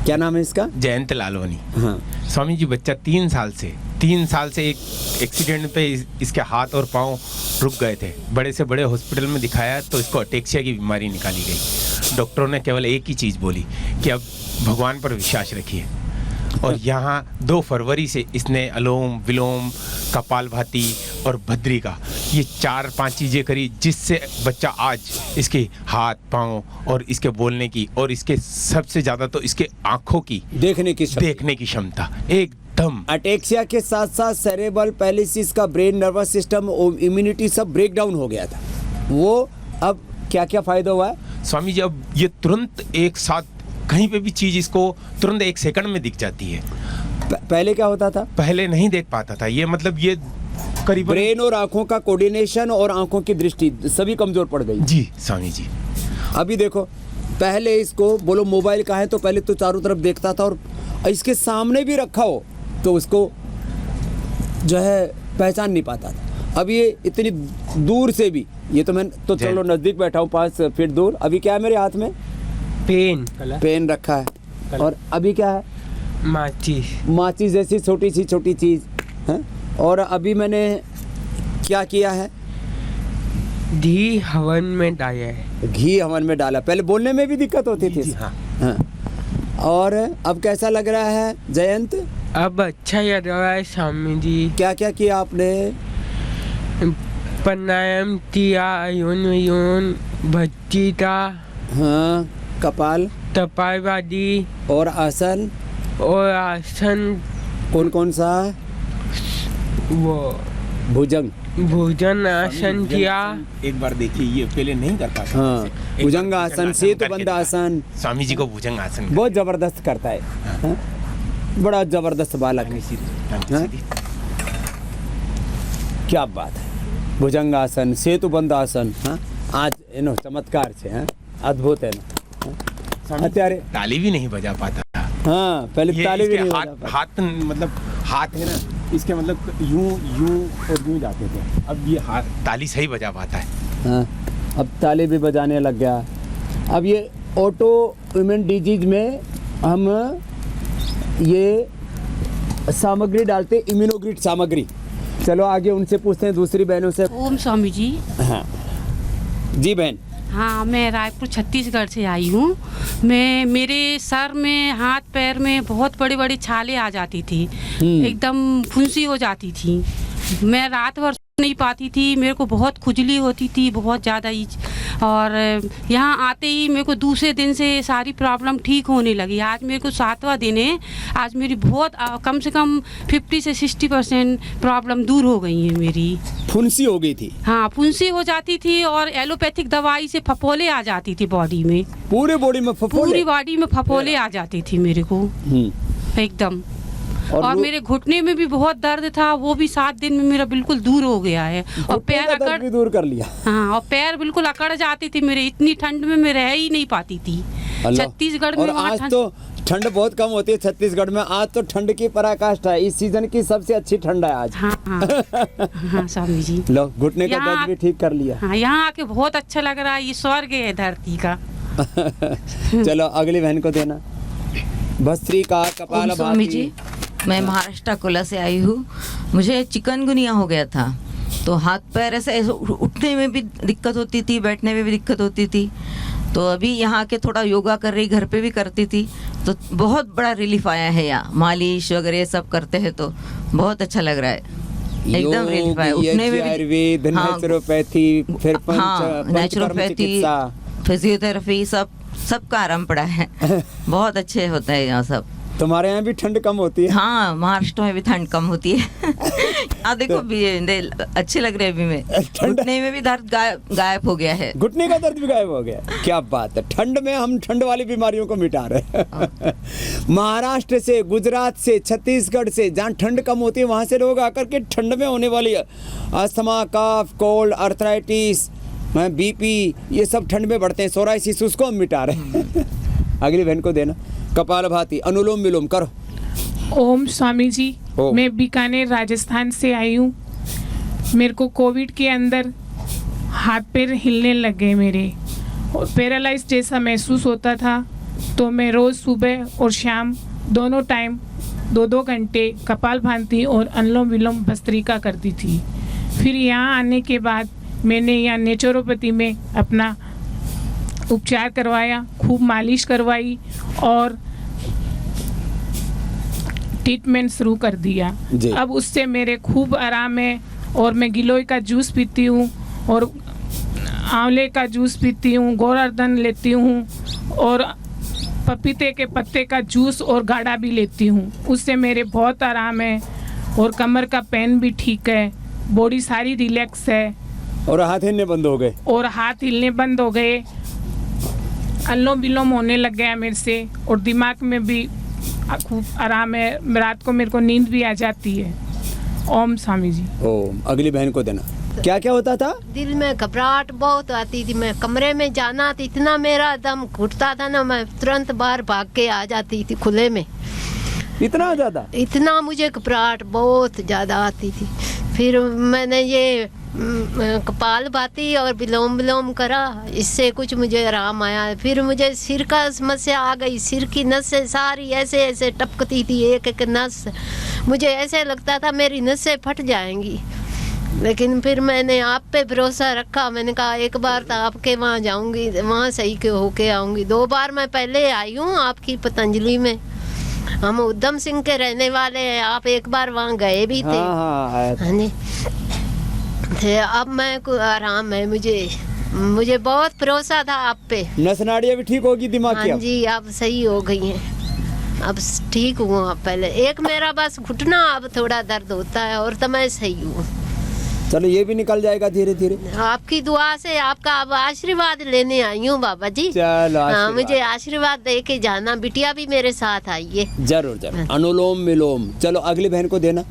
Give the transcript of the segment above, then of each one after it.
क्या नाम है इसका? जयंत लालवानी। हाँ। स्वामी जी बच्चा 3 साल से एक एक्सीडेंट पे इसके हाथ और पाँव रुक गए थे। बड़े से बड़े हॉस्पिटल में दिखाया तो इसको अटेक्सिया की बीमारी निकाली गई। डॉक्टरों ने केवल एक ही चीज़ बोली कि अब भगवान पर विश्वास रखिए। और यहाँ 2 फरवरी से इसने अलोम विलोम, कपालभाति और भद्रिका ये 4-5 चीज़ें करी, जिससे बच्चा आज इसके हाथ पाँव और इसके बोलने की और इसके सबसे ज़्यादा तो इसके आँखों की देखने की क्षमता एकदम। अटेक्सिया के साथ साथ सेरेब्रल पैलिसिस का ब्रेन, नर्वस सिस्टम, इम्यूनिटी सब ब्रेक डाउन हो गया था। वो अब क्या क्या फ़ायदा हुआ है स्वामी जी? अब ये तुरंत एक साथ कहीं पे भी चीज़ इसको तुरंत 1 सेकंड में दिख जाती है। पहले क्या होता था? पहले नहीं देख पाता था ये, मतलब ये करीबन ब्रेन और आंखों का कोऑर्डिनेशन और आंखों की दृष्टि सभी कमजोर पड़ गई। जी स्वामी जी। अभी देखो, पहले इसको बोलो मोबाइल का है तो पहले तो चारों तरफ देखता था, और इसके सामने भी रखा हो तो उसको जो है पहचान नहीं पाता था। अब ये इतनी दूर से भी, ये तो मैं तो चलो नज़दीक बैठा हूँ 5 फीट दूर। अभी क्या है मेरे हाथ में? पेन रखा है। और अभी क्या है? माचिस जैसी छोटी चीज़ है। और अभी मैंने क्या किया है? घी हवन में डाला है। घी हवन में डाला। पहले बोलने में भी दिक्कत होती थी। हाँ। और अब कैसा लग रहा है जयंत? अब अच्छा लग रहा है स्वामी जी। क्या क्या किया आपने? प्राणायाम किया, अनुलोम भज्जिका, हाँ, कपालभाति और आसन कौन कौन सा? वो भुजंग आसन किया। एक बार देखिए, ये पहले नहीं कर पाता। हाँ, भुजंग आसन, सेतुबंध आसन। स्वामी जी को भुजंग आसन बहुत जबरदस्त करता है। हाँ? बड़ा जबरदस्त बालक है। हाँ? क्या बात है। भुजंग आसन, सेतुबंध आसन। हाँ? आज एनो चमत्कार છે। हाँ? अद्भुत है ना। अत्यारे ताली भी नहीं बजा पाता था। हाँ, पहले ताली भी नहीं बजा पाता। हाथ मतलब हाथ है ना, इसके मतलब यूं और यूं जाते थे। अब ये हाथ ताली सही बजा पाता है। हाँ, अब ताली भी बजाने लग गया। अब ये ऑटो इम्यून डिजीज में हम ये सामग्री डालते, इम्यूनोग्रिड सामग्री। चलो आगे उनसे पूछते हैं, दूसरी बहनों से। ओम स्वामी जी। हाँ जी बहन। हाँ, मैं रायपुर छत्तीसगढ़ से आई हूँ। मेरे सर में, हाथ पैर में बहुत बड़ी बड़ी छाले आ जाती थी, एकदम फुंसी हो जाती थी। मैं रात भर नहीं पाती थी, मेरे को बहुत खुजली होती थी, बहुत ज़्यादा ही। और यहाँ आते ही मेरे को दूसरे दिन से सारी प्रॉब्लम ठीक होने लगी। आज मेरे को 7वां दिन है। आज मेरी बहुत कम से कम 50 से 60% प्रॉब्लम दूर हो गई है मेरी। फुंसी हो गई थी? हाँ, फुंसी हो जाती थी और एलोपैथिक दवाई से फफोले आ जाती थी बॉडी में। पूरी बॉडी में फफोले? पूरी बॉडी में फफोले आ जाती थी मेरे को एकदम। और मेरे घुटने में भी बहुत दर्द था, वो भी 7 दिन में मेरा बिल्कुल दूर हो गया है। और पैर अकड़ भी दूर कर लिया। हाँ, और पैर बिल्कुल अकड़ जाती थी मेरे। इतनी ठंड में मैं रह ही नहीं पाती थी छत्तीसगढ़ में। आज तो ठंड बहुत कम होती है छत्तीसगढ़ में। आज तो ठंड की पराकाष्ठा है। इस सीजन की सबसे अच्छी ठंड है आज। हाँ हाँ स्वामी जी। लो, घुटने का दर्द भी ठीक कर लिया। हाँ, यहाँ आके बहुत अच्छा लग रहा है। ये स्वर्ग है धरती का। चलो अगली बहन को देना। भस्त्रिका, कपालभाति। मैं महाराष्ट्र अकोला से आई हूँ। मुझे चिकनगुनिया हो गया था, तो हाथ पैर ऐसे उठने में भी दिक्कत होती थी, बैठने में भी दिक्कत होती थी। तो अभी यहाँ के थोड़ा योगा कर रही, घर पे भी करती थी, तो बहुत बड़ा रिलीफ आया है। यहाँ मालिश वगैरह सब करते हैं तो बहुत अच्छा लग रहा है, एकदम रिलीफ आया। उठने में आयुर्वेद, नेचुरोपैथी, फिर नेचुरोपैथी, फिजियोथेरेपी, सबका आराम पड़ा है। बहुत अच्छे होता है यहाँ सब। तुम्हारे यहाँ भी ठंड कम होती है? हाँ, महाराष्ट्र में भी ठंड कम होती है। हाँ देखो भी अच्छे लग रहे हैं अभी में। घुटने में भी दर्द गायब हो गया है। घुटने का दर्द भी गायब हो गया? क्या बात है। ठंड में हम ठंड वाली बीमारियों को मिटा रहे हैं। महाराष्ट्र से, गुजरात से, छत्तीसगढ़ से, जहाँ ठंड कम होती है वहाँ से लोग आकर के ठंड में होने वाली अस्थमा, कफ, कोल्ड, अर्थराइटिस, बीपी, ये सब ठंड में बढ़ते हैं। सोराइसिस, उसको हम मिटा रहे हैं। अगली बहन को देना। कपालभाति, अनुलोम विलोम करो। ओम स्वामी जी। मैं बीकानेर राजस्थान से आई हूँ। मेरे को कोविड के अंदर हाथ पैर हिलने लग गए मेरे, और पैरालाइज जैसा महसूस होता था। तो मैं रोज़ सुबह और शाम दोनों टाइम 2-2 घंटे कपालभाति और अनुलोम विलोम भस्त्रिका करती थी। फिर यहाँ आने के बाद मैंने यहाँ नेचुरोपैथी में अपना उपचार करवाया, खूब मालिश करवाई और ट्रीटमेंट शुरू कर दिया। जी। अब उससे मेरे खूब आराम है और मैं गिलोय का जूस पीती हूँ और आंवले का जूस पीती हूँ, गोवर्धन लेती हूँ और पपीते के पत्ते का जूस और गाढ़ा भी लेती हूँ। उससे मेरे बहुत आराम है और कमर का पेन भी ठीक है, बॉडी सारी रिलैक्स है और हाथ हिलने बंद हो गए। और हाथ हिलने बंद हो गए, अनुलोम विलोम होने लग गया मेरे से और दिमाग में भी खूब आराम है। रात को मेरे को नींद भी आ जाती है। ओम स्वामी जी। ओम। अगली बहन को देना। क्या क्या होता था? दिल में घबराहट बहुत आती थी, मैं कमरे में जाना तो इतना मेरा दम घुटता था ना, मैं तुरंत बाहर भाग के आ जाती थी खुले में। इतना ज़्यादा? इतना मुझे घबराहट बहुत ज़्यादा आती थी। फिर मैंने ये कपालभाति और विलोम विलोम करा, इससे कुछ मुझे आराम आया। फिर मुझे सिर का समस्या आ गई, सिर की नसें सारी ऐसे ऐसे टपकती थी, एक एक नस मुझे ऐसे लगता था मेरी नसें फट जाएंगी। लेकिन फिर मैंने आप पे भरोसा रखा, मैंने कहा एक बार तो आपके वहाँ जाऊंगी, वहाँ सही के होके आऊंगी। 2 बार मैं पहले आई हूँ आपकी पतंजलि में, हम उधम सिंह के रहने वाले हैं, आप एक बार वहाँ गए भी थे। हाँ आया था। हाँ जी। थे अब मैं को आराम है, मुझे बहुत भरोसा था आप पे। नस नाड़ियाँ भी ठीक होगी दिमाग की? हाँ जी, अब सही हो गई हैं, अब ठीक हूँ। अब पहले एक मेरा बस घुटना अब थोड़ा दर्द होता है और तो मैं सही हूँ। चलो ये भी निकल जाएगा धीरे धीरे। आपकी दुआ से, आपका अब आशीर्वाद लेने आई हूँ बाबा जी। चलो हाँ, मुझे आशीर्वाद दे के जाना, बिटिया भी मेरे साथ आई है। जरूर जरूर। अनुलोम विलोम। चलो अगली बहन को देना।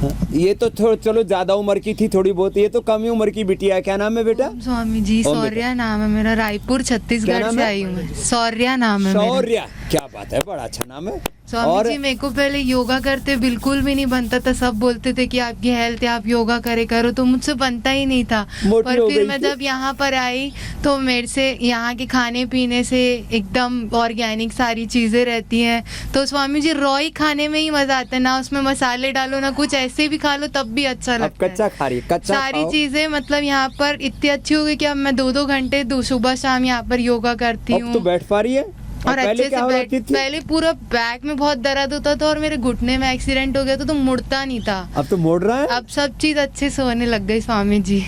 हाँ, ये तो चलो ज्यादा उम्र की थी थोड़ी बहुत, ये तो कम ही उम्र की बिटिया है। क्या नाम है बेटा? स्वामी जी। ओम सौर्या नाम है मेरा, रायपुर छत्तीसगढ़ से आई हूँ मैं। सौर्या नाम है मेरा। शौर्या, क्या बात है, बड़ा अच्छा नाम है। स्वामी जी मेरे को पहले योगा करते बिल्कुल भी नहीं बनता था, सब बोलते थे कि आपकी हेल्थ है, आप योगा करे करो, तो मुझसे बनता ही नहीं था। मोटी हो और फिर गई मैं थी। जब यहाँ पर आई तो मेरे से यहाँ के खाने पीने से एकदम ऑर्गेनिक सारी चीजें रहती हैं, तो स्वामी जी रॉ ही खाने में ही मजा आता है, ना उसमें मसाले डालो ना कुछ, ऐसे भी खा लो तब भी अच्छा अब लगता है। कच्चा खा रही है, कच्चा सारी खाओ। चीजें मतलब यहाँ पर इतनी अच्छी हो गई कि अब मैं 2-2 घंटे सुबह शाम यहाँ पर योगा करती अब हूँ तो बैठ पा रही है। और पहले अच्छे क्या से हो बैठ। जाती थी? पहले पूरा बैक में बहुत दर्द होता था और मेरे घुटने में एक्सीडेंट हो गया था, तो मुड़ता नहीं था। अब तो मोड़ रहा है। अब सब चीज अच्छे से होने लग गई स्वामी जी।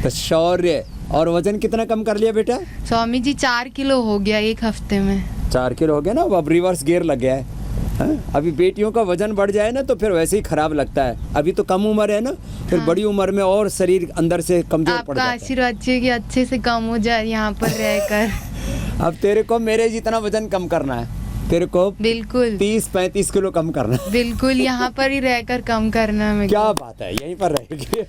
तो शौर्य। और वजन कितना कम कर लिया बेटा? स्वामी जी 4 किलो हो गया 1 हफ्ते में। 4 किलो हो गया ना, अब रिवर्स गियर लग गया है। हाँ? अभी बेटियों का वजन बढ़ जाए ना तो फिर वैसे ही खराब लगता है। अभी तो कम उम्र है ना, फिर बड़ी उम्र में और शरीर अंदर से कमजोर पड़ आपका जाता है। आशीर्वाद चाहिए कि अच्छे से कम हो जाए यहाँ पर रहकर। अब तेरे को मेरे जितना वजन कम करना है, तेरे को बिल्कुल 30-35 किलो कम करना है। बिल्कुल यहाँ पर ही रहकर कम करना है मेरे क्या को। बात है, यहीं पर रहेगी।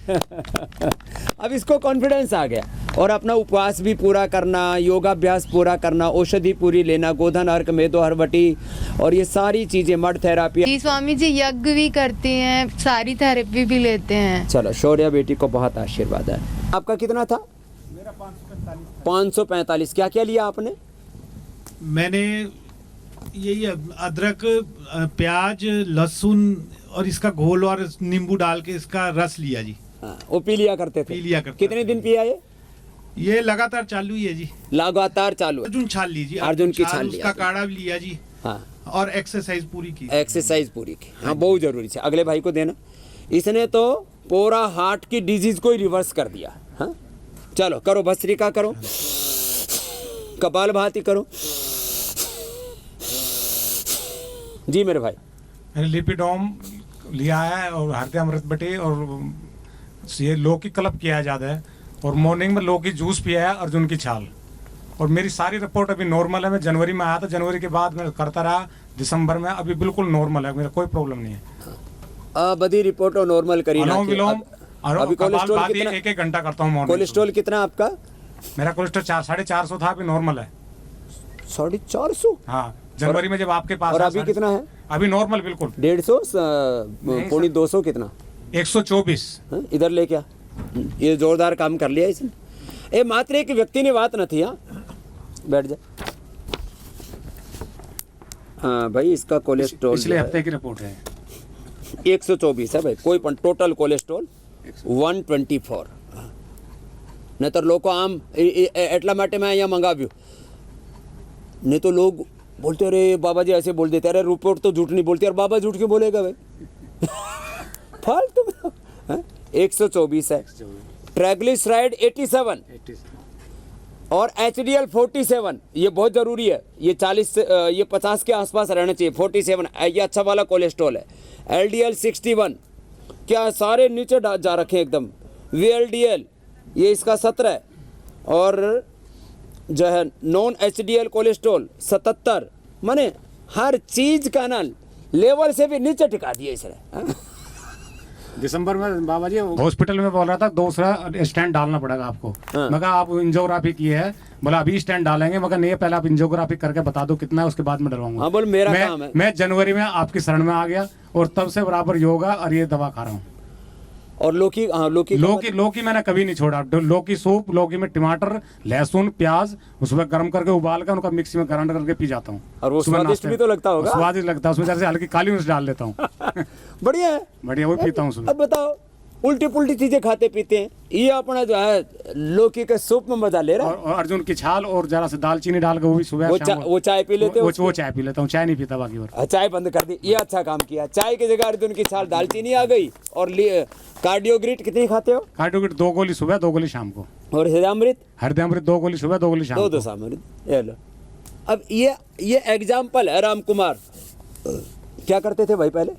अब इसको कॉन्फिडेंस आ गया और अपना उपवास भी पूरा करना, योगाभ्यास पूरा करना, औषधि पूरी लेना, गोधन अर्क मेदो हरबटी और ये सारी चीजें, मड थेरापी। जी स्वामी जी यज्ञ भी करते हैं, सारी थेरेपी भी लेते हैं। चलो शौर्या बेटी को बहुत आशीर्वाद है। आपका कितना था? मेरा 545। 545। क्या क्या लिया आपने? मैंने यही अदरक, प्याज, लहसुन और इसका घोल और नींबू डाल के इसका रस लिया जी। हाँ, वो पी लिया करते थे? पी लिया करते कितने दिन पिया ये लगातार चालू ही है जी। लगातार चालू है। अर्जुन छाल लीजिए, अर्जुन की छाल लिया उसका आपने। काढ़ा भी लिया जी। हाँ, और एक्सरसाइज पूरी की। एक्सरसाइज पूरी की। हाँ, बहुत जरूरी है। अगले भाई को देना। इसने तो पूरा हार्ट की डिजीज को ही रिवर्स कर दिया। हाँ, चलो करो, भस्त्रिका करो, कपालभाति करो। जी मेरे भाई। मैंने लिपिडोम लिया है और हरदे अमृत बटे और ये लौकी कलप किया है ज़्यादा है, और मॉर्निंग में लौकी जूस पिया है, अर्जुन की छाल। और मेरी सारी रिपोर्ट अभी नॉर्मल है। मैं जनवरी में आया था, जनवरी के बाद मैं करता रहा, दिसंबर में अभी बिल्कुल नॉर्मल है, मेरा कोई प्रॉब्लम नहीं है। बदी रिपोर्ट नॉर्मल करी ना। अनुलोम विलोम अभी कोलेस्ट्रॉल कितना? 1-1 घंटा करता हूँ मॉर्निंग। कोलेस्ट्रॉल कितना आपका? मेरा कोलेस्ट्रॉल 450 था, अभी नॉर्मल है। 450? हाँ, जनवरी में जब आपके पास और आया, अभी कितना है? अभी नॉर्मल बिल्कुल 150 पौनी 200 कितना? 124। हाँ, इधर ले क्या? ये जोरदार काम कर लिया इसने। ये मात्र एक व्यक्ति ने बात न थी। हाँ, बैठ जा। हाँ भाई, इसका कोलेस्ट्रॉल पिछले हफ्ते की रिपोर्ट है। 124 है भाई, कोई पण टोटल कोलेस्ट्रॉल 124. નહીતર લોકો આમ એટલા માટે મેં અહીંયા મંગાવ્યું, नहीं तो लोग बोलते अरे बाबा जी ऐसे बोल देते, अरे रिपोर्ट तो झूठ नहीं बोलती, और बाबा झूठ क्यों बोलेगा भाई? फालतू में. 124 है, ट्राइग्लिसराइड 87 और HDL 47, ये बहुत ज़रूरी है, ये 40 से ये 50 के आसपास रहना चाहिए. 47 ये अच्छा वाला कोलेस्ट्रॉल है. LDL 61, क्या सारे नीचे जा रखे हैं एकदम. VLDL ये इसका 17 है, और जो है नॉन HDL कोलेस्ट्रॉल 77. माने हर चीज़ का ना लेवल से भी नीचे टिका दिया इसने. दिसंबर में बाबा जी हॉस्पिटल में बोल रहा था दूसरा स्टैंड डालना पड़ेगा आपको. मैं कहा आप एंजियोग्राफी की है, बोला अभी स्टैंड डालेंगे. मगर नहीं, पहले आप एंजियोग्राफी करके बता दो कितना है, उसके बाद में डलवाऊंगा. हाँ बोल, मेरा काम है. मैं जनवरी में आपकी शरण में आ गया और तब से बराबर योगा और ये दवा खा रहा हूँ. और लौकी, हाँ लौकी मैंने कभी नहीं छोड़ा. लौकी सूप, लौकी में टमाटर, लहसुन, प्याज, उसमें गर्म करके उबाल कर उनका मिक्सी में ग्राइंड करके पी जाता हूँ. और वो स्वादिष्ट भी तो लगता होगा. स्वादिष्ट लगता है, उसमें जैसे हल्की काली मिर्च डाल देता हूँ. बढ़िया है, बढ़िया, वो पीता हूँ. अब बताओ, उल्टी पुल्टी चीजें खाते पीते हैं, ये अपना जो है लौकी के सूप में मजा ले रहा है. और अर्जुन की छाल और जरा से दालचीनी डाल के वो भी सुबह वो चाय पी लेते हो. वो चाय पी लेता हूँ, चाय नहीं पीता बाकी. और चाय बंद कर दी, ये अच्छा काम किया. चाय की जगह अर्जुन की छाल, दालचीनी आ गई. और कार्डियोग्रिट कितनी खाते हो? कार्डियोग्रिट 2 गोली सुबह, 2 गोली शाम को. और हृदयामृत 2 गोली सुबह, 2 गोली शाम को. 2 अमृत, ये लो. अब ये एग्जाम्पल है. राम कुमार क्या करते थे भाई पहले?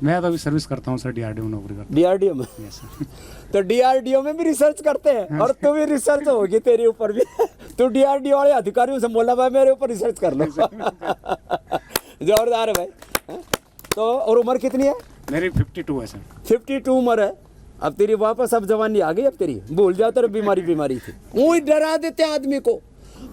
मैं तो अभी सर्विस करता हूँ सर, DRDO में नौकरी करता हूँ. DRDO में? तो DRDO में भी रिसर्च करते हैं, और तू भी रिसर्च होगी तेरे ऊपर भी. तू DRDO वाले अधिकारियों से बोला भाई मेरे ऊपर रिसर्च कर लो. जोरदार है भाई. तो और उम्र कितनी है? मेरी 52 है सर. 52 उम्र है. अब तेरी वापस अब जवानी आ गई. अब तेरी भूल जाओ, तेरे बीमारी थी. वो डरा देते आदमी को,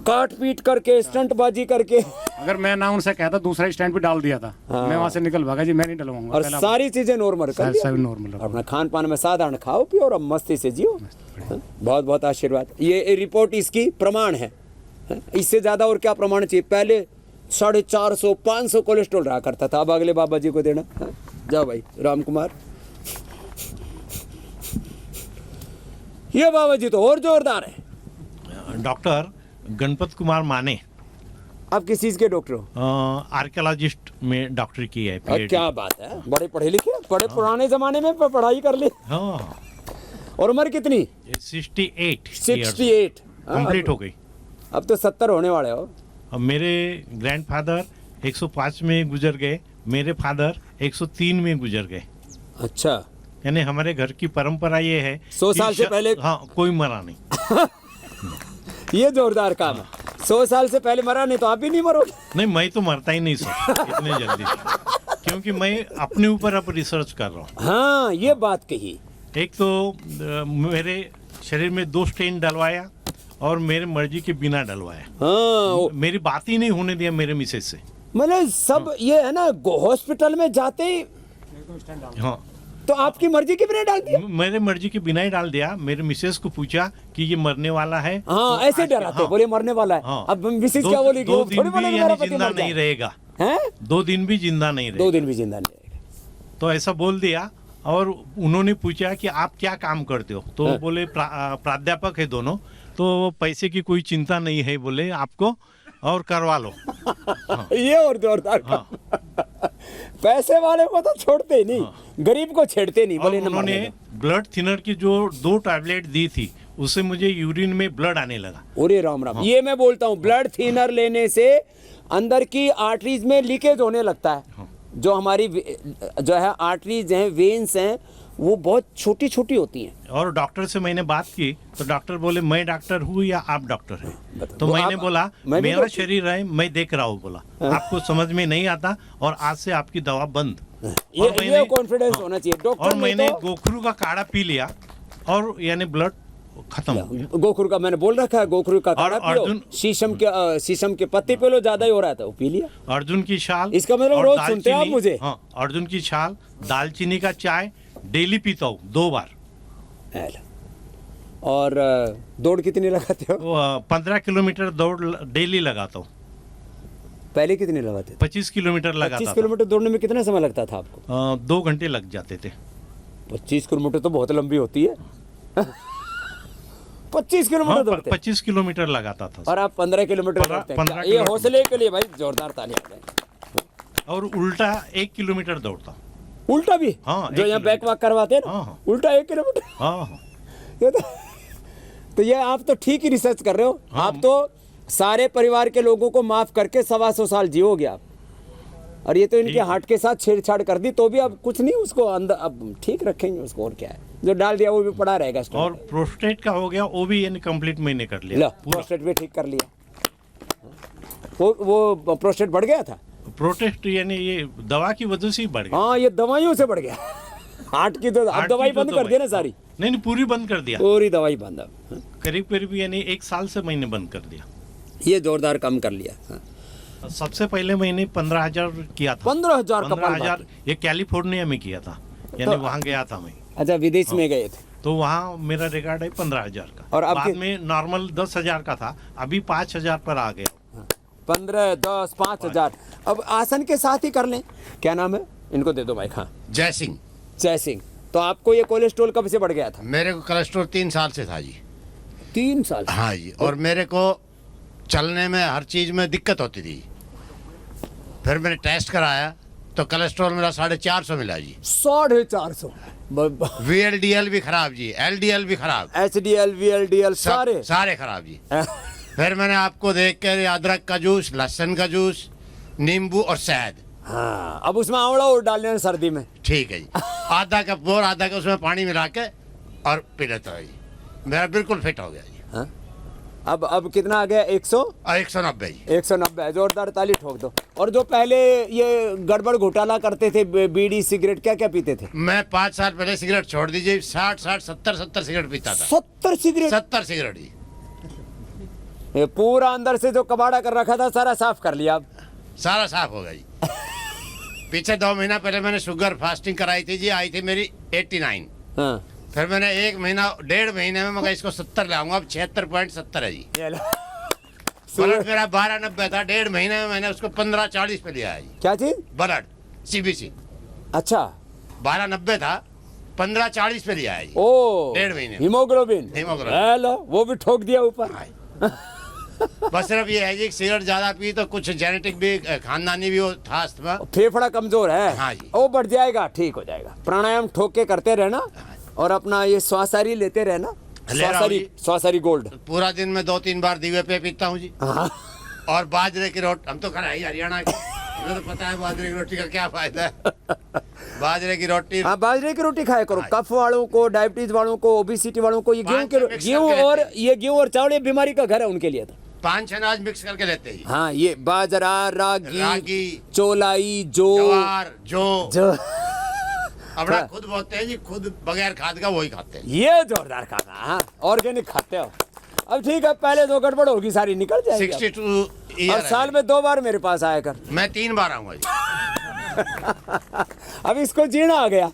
काट पीट करके, स्टंटबाजी करके. अगर मैं ना उनसे कहता, दूसरा स्टैंड भी डाल दिया था. हाँ. मैं वहां से निकल भागा जी, मैं नहीं डलवाऊंगा. और सारी चीजें नॉर्मल कर लिया. सब नॉर्मल. अपना खान पान में साधारण खाओ पियो और मस्ती से जियो. बहुत बहुत आशीर्वाद. ये रिपोर्ट इसकी प्रमाण है. इससे ज्यादा और क्या प्रमाण चाहिए? पहले 450 500 कोलेस्ट्रॉल रहा करता था, अब अगले बाबा जी को देना. जाओ भाई राम कुमार. ये बाबा जी तो और जोरदार है. डॉक्टर गणपत कुमार माने. आप किस चीज के डॉक्टर हो? आर्कियोलॉजिस्ट में डॉक्टरी की है. क्या बात है, बड़े पढ़े लिखे, बड़े पुराने जमाने में पढ़ाई कर ली. हाँ. और उम्र कितनी? 68 कंप्लीट हो गई. अब तो 70 होने वाले हो. अब मेरे ग्रैंडफादर 105 में गुजर गए, मेरे फादर 103 में गुजर गए. अच्छा, यानी हमारे घर की परंपरा ये है 100 साल से पहले. हाँ, कोई मरा नहीं. ये जोरदार काम है. 100 साल से पहले मरा नहीं तो आप भी नहीं मरोगे. नहीं, मैं तो मरता ही नहीं सर इतने जल्दी, क्योंकि मैं अपने ऊपर अब रिसर्च कर रहा हूँ. हाँ, ये बात कही. एक तो मेरे शरीर में 2 स्टेन डलवाया और मेरे मर्जी के बिना डलवाया. हाँ, मेरी बात ही नहीं होने दिया मेरे मिसेज से. मतलब सब ये है ना, हॉस्पिटल में जाते ही. हाँ, तो आपकी मर्जी के बिना डाल दिया? मेरे मर्जी के बिना ही डाल दिया. मेरे मिसेज को पूछा कि ये मरने वाला है. हाँ, तो ऐसे डराते. हाँ, बोले मरने वाला है. हाँ, अब मिसेज क्या बोलेगी? 2 दिन भी यानी जिंदा नहीं रहेगा. 2 दिन भी जिंदा नहीं रहेगा. 2 दिन भी जिंदा नहीं रहेगा. तो ऐसा बोल दिया. और उन्होंने पूछा कि आप क्या काम करते हो? तो हाँ. बोले प्राध्यापक है दोनों, तो पैसे की कोई चिंता नहीं है बोले आपको, और करवा लो. हाँ. ये और जोरदार. हाँ. पैसे वाले को तो छोड़ते ही नहीं. हाँ. गरीब को छेड़ते नहीं. बोले उन्होंने ब्लड थिनर की जो 2 टैबलेट दी थी, उससे मुझे यूरिन में ब्लड आने लगा. अरे राम राम. हाँ. ये मैं बोलता हूँ, ब्लड थिनर लेने से अंदर की आर्टरीज में लीकेज होने लगता है. हाँ. जो हमारी जो है आर्टरीज हैं, वेन्स हैं, वो बहुत छोटी छोटी होती हैं. और डॉक्टर से मैंने बात की तो डॉक्टर बोले मैं डॉक्टर हूँ या आप डॉक्टर हैं? तो मैंने बोला मेरा शरीर है, मैं देख रहा हूँ. बोला आपको समझ में नहीं आता और आज से आपकी दवा बंद. ये कॉन्फिडेंस होना चाहिए डॉक्टर. और मैंने गोखरू का काढ़ा पी लिया और यानी ब्लड खत्म. गोखरू का मैंने बोल रखा है, गोखरू का काढ़ा पियो. शीशम के पत्ते पे लो, ज्यादा ही हो रहा था, वो पी लिया. अर्जुन की छाल, इसका मतलब रोज सुनते हैं आप मुझे. हाँ, अर्जुन की छाल, दालचीनी का चाय डेली पीता हूँ 2 बार. और दौड़ कितनी लगाते हो? 15 किलोमीटर दौड़ डेली लगाता हूँ. पहले कितने लगाते थे? 25 किलोमीटर लगाता 25 था। किलोमीटर दौड़ने में कितना समय लगता था आपको? 2 घंटे लग जाते थे। 25 किलोमीटर तो बहुत लंबी होती है। 25 किलोमीटर हाँ, दौड़ते? 25 किलोमीटर लगाता था। और आप 15 किलोमीटर 15 दौड़ते हैं। ये किलोमीटर। हौसले के लिए भाई जोरदार तालियां दें। और उल्टा 1 किलोमीटर दौड़ता। उल्टा भी? हाँ, जो 1 यहाँ बैक वॉक करवाते हैं ना, हाँ, हाँ। उल्टा 1 किलोमीटर। हाँ, ये तो ये आप तो ठीक ही रिसर्च कर रहे हो। हाँ। आप तो सारे परिवार के लोगों को माफ करके 125 साल जियोगे आप। और ये तो इनके ठीक। हार्ट के साथ छेड़छाड़ कर दी, तो भी अब कुछ नहीं, उसको अंदर अब ठीक रखेंगे उसको, और क्या है, जो डाल दिया वो भी पड़ा रहेगा स्टोर और में। प्रोस्टेट का हो गया, वो भी यानी कंप्लीट मैंने कर लिया लो पूरा। प्रोस्टेट भी ठीक कर लिया। वो प्रोस्टेट बढ़ गया था? प्रोटेस्ट यानी ये दवा की वजह से ही बढ़ गया। हाँ, ये दवाइयों से बढ़ गया। हार्ट की तो अब हार्ट दवाई की तो बंद कर दी ना सारी? नहीं, पूरी बंद कर दिया। पूरी दवाई बंद अब। करीब करीब यानी 1 साल से मैंने बंद कर दिया। ये जोरदार कम कर लिया। हाँ। सबसे पहले मैंने 15,000 किया था। 15,000 कपाल 15,000 ये कैलिफोर्निया में किया था, यानी तो- वहाँ गया था मैं। अच्छा, विदेश में गए थे? तो वहाँ मेरा रिकॉर्ड है 15,000 का। और बाद आपके- में नॉर्मल 10,000 का था, अभी 5,000 पर आ गया। 15, 10, 5,000। अब आसन के साथ ही कर लें। क्या नाम है? इनको दे दो माइक। हाँ, जय सिंह। जय सिंह। तो आपको ये कोलेस्ट्रॉल कब से बढ़ गया था? मेरे को कोलेस्ट्रॉल 3 साल से था जी। 3 साल? हाँ जी। और मेरे को चलने में हर चीज़ में दिक्कत होती थी। फिर मैंने टेस्ट कराया तो कोलेस्ट्रॉल मेरा 450 मिला जी। 450? VLDL भी खराब जी, LDL भी खराब, HDL, VLDL सारे खराब जी। फिर मैंने आपको देख कर अदरक का जूस, लहसुन का जूस, नींबू और शहद। हाँ, अब उसमें आंवला और डाल लेना सर्दी में। ठीक है जी। आधा कप और आधा कप उसमें पानी मिला के और पी लेता है जी। मेरा बिल्कुल फिट हो गया जी। हाँ? अब कितना आ गया? 100? 190 जी। 190। जोरदार ताली ठोक दो। और जो पहले ये गड़बड़ घोटाला करते थे, बीड़ी सिगरेट, क्या क्या पीते थे? मैं 5 साल पहले सिगरेट छोड़ दीजिए, 60, 70 सिगरेट पीता था। 70 सिगरेट? 70 सिगरेट जी। ये पूरा अंदर से जो कबाड़ा कर रखा था सारा साफ कर लिया अब? सारा साफ हो गया जी। पीछे 2 महीना पहले मैंने शुगर फास्टिंग कराई थी जी, आई थी मेरी 89। हाँ। फिर मैंने 1.5 महीने में मैं इसको 70 लाऊंगा, अब 76.70 है जी। ब्लड मेरा 1290 था, 1.5 महीने में मैंने उसको 1540 पे लिया है जी। क्या चीज? Blood CBC। अच्छा। 1290 था, 1540 पे लिया है जी। ओ, 1.5 महीने। हीमोग्लोबिन। हीमोग्लोबिन। हेलो, वो भी ठोक दिया ऊपर। बस सिर्फ ये है जी, सिगरेट ज्यादा पी तो कुछ जेनेटिक भी, खानदानी भी था अस्थमा। फेफड़ा कमजोर है। हाँ जी। वो बढ़ जाएगा, ठीक हो जाएगा। प्राणायाम ठोक के करते रहना और अपना ये श्वासारी लेते रहना। श्वासारी गोल्ड। पूरा दिन में 2-3 बार दीवे पे पीता हूँ जी। हाँ। और बाजरे की रोटी, हम तो खड़ाई हरियाणा के, हमें तो पता है बाजरे की रोटी का क्या फायदा है। बाजरे की रोटी। हाँ, बाजरे की रोटी खाया करो। कफ वालों को, डायबिटीज वालों को, ओबेसिटी वालों को, ये गेहूं और चावल ये बीमारी का घर है उनके लिए। तो 5 अनाज मिक्स करके लेते हैं। हाँ, ये बाजरा, रागी, चोलाई, ज्वार, जो अपना हाँ। खुद बोलते हैं जी, खुद बगैर खाद का वही खाते हैं। ये जोरदार खाना। हाँ, ऑर्गेनिक खाते हो। अब ठीक है, पहले जो गड़बड़ होगी सारी निकल जाएगी। 62 और ईयर साल में 2 बार मेरे पास आया कर। मैं 3 बार आऊंगा जी। अब इसको जीना आ गया।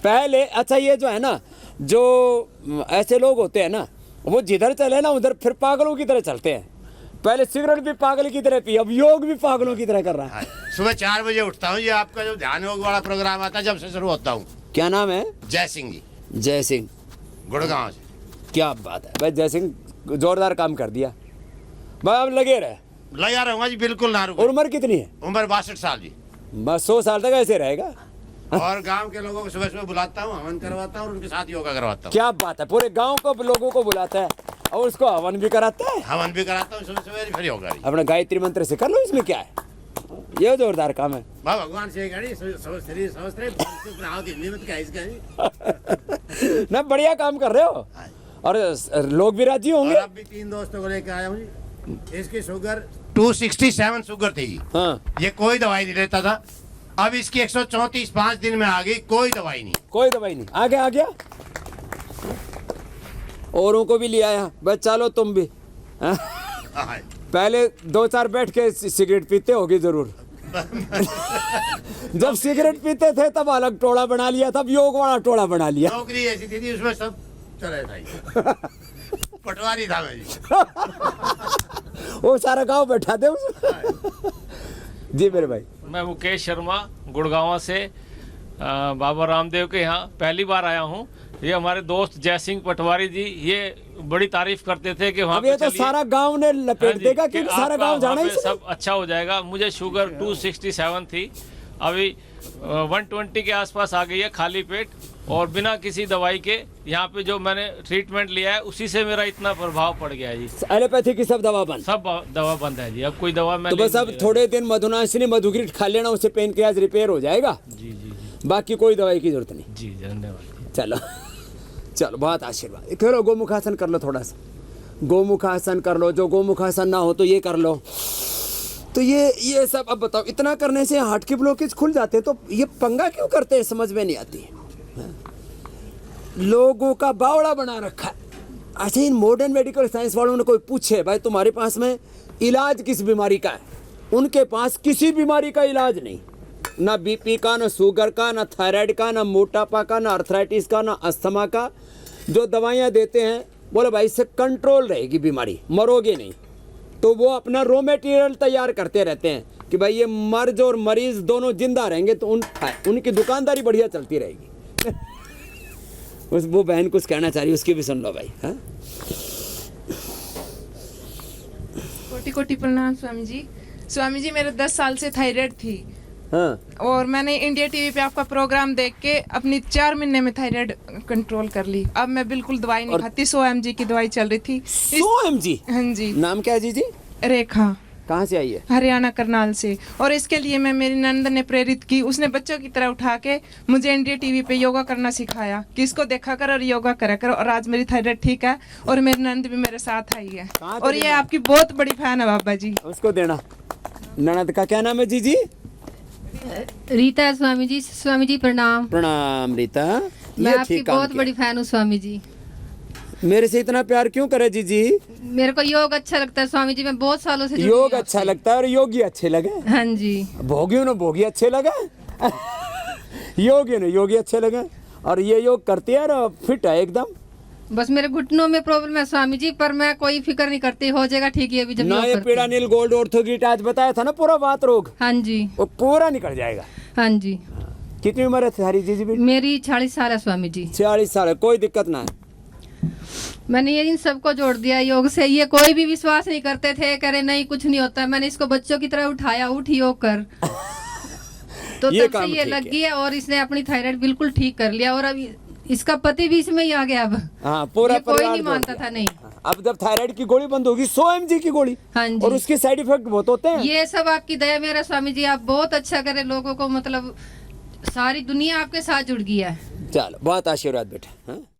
पहले अच्छा, ये जो है ना, जो ऐसे लोग होते हैं ना, वो जिधर चले ना उधर फिर पागलों की तरह चलते हैं। पहले सिगरेट भी पागल की तरह पी, अब योग भी पागलों की तरह कर रहा है। सुबह 4 बजे उठता हूँ, ये आपका जो ध्यान योग वाला प्रोग्राम आता है जब से शुरू होता हूँ। क्या नाम है? जय सिंह जी। जय सिंह, गुड़गांव से। क्या बात है भाई, जय सिंह जोरदार काम कर दिया भाई। अब लगे रहे? लगा रहूंगा जी, बिल्कुल ना रुको। और उम्र कितनी है? उम्र 62 साल जी। बस 100 साल तक ऐसे रहेगा। और गांव के लोगों को सुबह सुबह बुलाता हूँ, हवन करवाता हूँ और उनके साथ योगा करवाता हूँ। क्या बात है, पूरे गांव को लोगों को बुलाता है और उसको हवन भी कराता है। हवन भी कराता हूँ सुबह सुबह, फिर योगा। अपना गायत्री मंत्र से कर लो, इसमें क्या है, ये जोरदार काम है। भगवान से ना, बढ़िया काम कर रहे हो और लोग भी राजी होंगे। अब भी 3 दोस्तों को लेकर आया हूँ जी। इसकी शुगर 267 शुगर थी। हाँ। ये कोई दवाई नहीं लेता था, अब इसकी 134 5 दिन में आ गई, कोई दवाई नहीं। कोई दवाई नहीं, आ गया। औरों को भी ले आया, बस चलो तुम भी। पहले 2-4 बैठ के सिगरेट पीते होगे जरूर। जब सिगरेट पीते थे तब अलग टोला बना लिया, तब योग वाला टोला बना लिया। नौकरी ऐसी थी उसमें सब चले था। पटवारी था मैं जी। वो सारा गांव बैठा थे उसमें। जी मेरे भाई। मैं मुकेश शर्मा गुड़गांव से बाबा रामदेव के यहाँ पहली बार आया हूँ। ये हमारे दोस्त जय सिंह पटवारी जी ये बड़ी तारीफ करते थे कि वहाँ अब ये पे तो चलिए। सारा गांव ने लपेट हाँ जी, देगा कि क्योंकि सारा आपका गांव जाना वहाँ ही पे सब अच्छा हो जाएगा। मुझे शुगर 267 थी, अभी 120 के आसपास आ गई है खाली पेट, और बिना किसी दवाई के यहाँ पे जो मैंने ट्रीटमेंट लिया है उसी से मेरा इतना प्रभाव पड़ गया है जी। एलोपैथी की सब दवा बंद, सब दवा बंद है जी, अब कोई दवा मैं तो बस नहीं अब ले थोड़े दिन मधुनाशिनी मधुग्रीट खा लेना, उससे पेन के आज रिपेयर हो जाएगा। जी जी बाकी कोई दवाई की जरूरत नहीं। जी धन्यवाद। चलो चलो बहुत आशीर्वाद। करो गोमुखासन कर लो, थोड़ा सा गोमुखासन कर लो, जो गोमुखासन ना हो तो ये कर लो। तो ये सब अब बताओ, इतना करने से हार्ट के ब्लॉकेज खुल जाते हैं, तो ये पंगा क्यों करते हैं समझ में नहीं आती है। लोगों का बावड़ा बना रखा है। अच्छा, इन मॉडर्न मेडिकल साइंस वालों ने कोई पूछे भाई तुम्हारे पास में इलाज किस बीमारी का है, उनके पास किसी बीमारी का इलाज नहीं, ना बीपी का, ना शुगर का, ना थायराइड का, ना मोटापा का, ना अर्थराइटिस का, ना अस्थमा का। जो दवाइयाँ देते हैं बोले भाई इससे कंट्रोल रहेगी बीमारी, मरोगे नहीं। तो वो अपना रॉ मटेरियल तैयार करते रहते हैं कि भाई ये मर्ज और मरीज दोनों जिंदा रहेंगे तो उनकी दुकानदारी बढ़िया चलती रहेगी। उस वो बहन कुछ कहना चाह रही है, उसकी भी सुन लो भाई। हाँ कोटि कोटि प्रणाम स्वामी जी। स्वामी जी मेरे 10 साल से थायराइड थी। हाँ। और मैंने इंडिया टीवी पे आपका प्रोग्राम देख के अपनी 4 महीने में थायराइड कंट्रोल कर ली। अब मैं बिल्कुल दवाई नहीं खाती। 100 mg की दवाई चल रही थी। 100 mg? हाँ जी। नाम क्या है जी? रेखा। कहाँ से आई है? हरियाणा करनाल से। और इसके लिए मैं मेरी नंद ने प्रेरित की, उसने बच्चों की तरह उठा के मुझे इंडिया टीवी पे योगा करना सिखाया कि इसको देखा कर और योगा करा कर। और आज मेरी थायराइड ठीक है और मेरी नंद भी मेरे साथ आई है। और ये आपकी बहुत बड़ी फैन है बाबा जी। उसको देना। ननद का क्या नाम है जी? रीता स्वामी जी। स्वामी जी प्रणाम। प्रणाम रीता। मैं आपकी बहुत बड़ी फैन हूँ स्वामी जी। मेरे से इतना प्यार क्यों करे जी? मेरे को योग अच्छा लगता है स्वामी जी, मैं बहुत सालों से योग अच्छा लगता है और योगी अच्छे लगे। हाँ जी। भोगी न भोगी अच्छे लगे, योगी न योगी अच्छे लगे। और ये योग करती है और फिट है एकदम। बस मेरे घुटनों में प्रॉब्लम है स्वामी जी, पर मैं कोई फिक्र नहीं करती, हो जाएगा ठीक है। अभी जब ना ये पीड़ा नील गोल्ड ऑर्थोगीट आज बताया था ना पूरा वात रोग। हाँ जी। वो पूरा निकल जाएगा। हाँ जी। कितनी उम्र है तुम्हारी जी? मेरी 40 साल है स्वामी जी। 40 साल है, कोई दिक्कत ना है। मैंने ये इन सबको जोड़ दिया योग से। ये कोई भी विश्वास नहीं करते थे, करे नहीं कुछ नहीं होता। मैंने इसको बच्चों की तरह उठाया, उठ योग कर। तो ये तब से ये लग गया और इसने अपनी थायराइड बिल्कुल ठीक कर लिया। और अब इसका पति भी इसमें ही आ गया। अब हाँ, पूरा कोई नहीं मानता था। नहीं, अब जब थायराइड की गोली बंद होगी 100 mg की गोली। हाँ जी। और उसके साइड इफेक्ट बहुत होते हैं। ये सब आपकी दया मेरा स्वामी जी। आप बहुत अच्छा करे लोगों को, मतलब सारी दुनिया आपके साथ जुड़ गई है। चलो बहुत आशीर्वाद बेटा।